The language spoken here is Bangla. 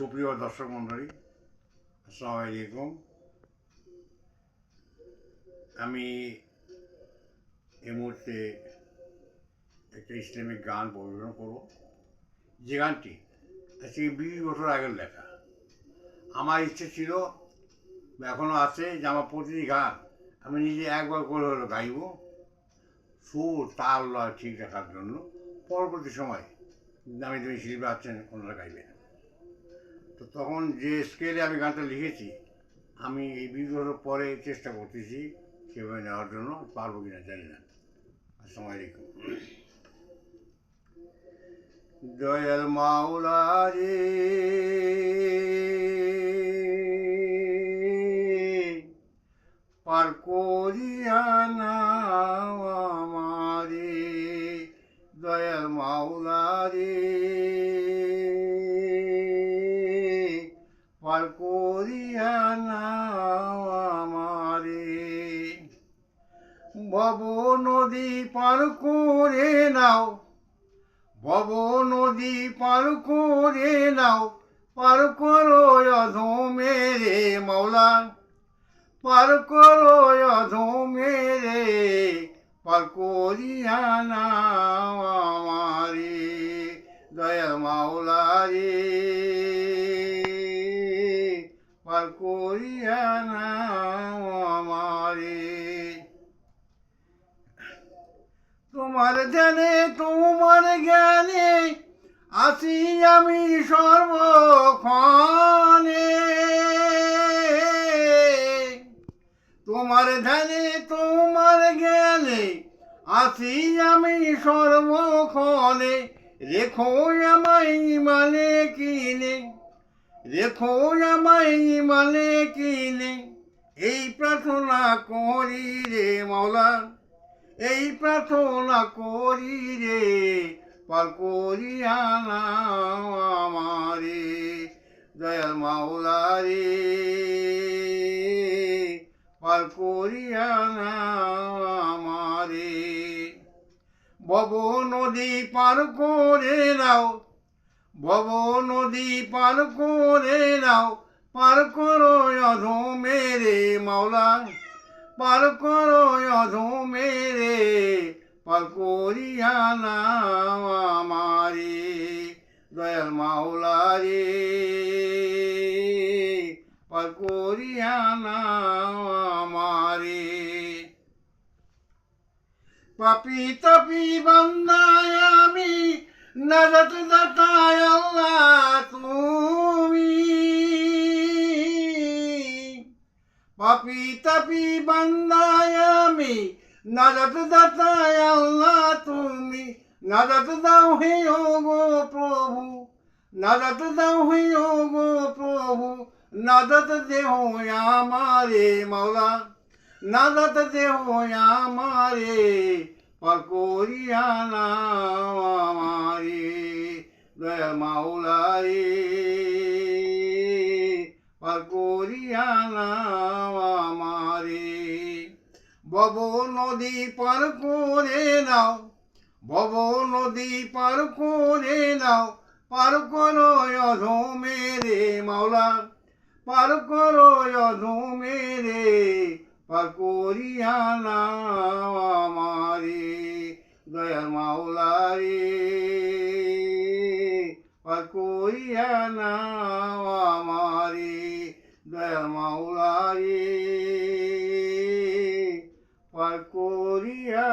সুপ্রিয় দর্শক মণ্ডলী, আসসালামু আলাইকুম। আমি এই মুহূর্তে একটা ইসলামিক গান পরিবেশন করব, যে গানটি আজকে 20 বছর আগের লেখা। আমার ইচ্ছে ছিল, এখনও আছে, যে আমার প্রতিটি গান আমি নিজে একবার করে হলো গাইব, সুর তাল লয় ঠিক রাখার জন্য। পরবর্তী সময় দামি দামি শিল্পী আছেন, ওনারা গাইবেন। তো তখন যে স্কেলে আমি গানটা লিখেছি, আমি এই 20 বছর পরে চেষ্টা করতেছি সেভাবে নেওয়ার জন্য। পারবো কিনা জানি না। আসসালামু আলাইকুম। দয়াল মাওলা রে, পার করিয়া নাও আমারে। দয়াল মাওলা রে, পার করিয়া নাও আমারে। ভব নদী পার করে নাও, ভব নদী পার করে নাও, পার করো অধমেরে মাওলা, পার করো অধমেরে, পার করিয়া নাও আমারে। দয়াল মাওলা রে, পার করিয়া নাও আমারে। তোমার ধ্যানে তোমার জ্ঞানে আছি আমি সর্বক্ষণে। তোমার ধ্যানে তোমার জ্ঞানে আছি আমি সর্বক্ষণে। রেখো আমায় ইমানে কিনে, রেখো আমায় ইমানে কিনে, এই প্রার্থনা করি রে মাওলা, এই প্রার্থনা করি রে, পার করিয়া নাও আমারে। দয়াল মাওলা রে, পার করিয়া নাও আমারে। ভব নদী পার করে নাও, ভব নদী পার করে নাও, পার করো অধমেরে মাওলা, পার করো অধমেরে, পার করিয়া নাও আমারে। দয়াল মাওলা রে, পার করিয়া নাও আমারে। পাপি তাপি বান্দায় আমি, নাজাত দাতায় আল্লাহ তুমি। পাপি তাপি বান্দায় আমি, নাজাত দাতায় আল্লাহ তুমি। নাজাত দাও হে ও গো প্রভু, নাজাত দাও হে ও গো প্রভু, নাজাত দেহ আমারে মাওলা, নাজাত দেহ আমারে, পার করিয়া নাও আমারে। দয়াল মাওলা রে, পার করিয়া নাও আমারে। ভব নদী পার করে নাও, ভব নদী পার করে নাও, পার করো অধমেরে মাওলা, পার করো অধমেরে, পার করিয়া নাও আমারে। দয়াল মাওলা রে, পার করিয়া নাও আমারে। দয়াল মাওলা রে, পার করিয়া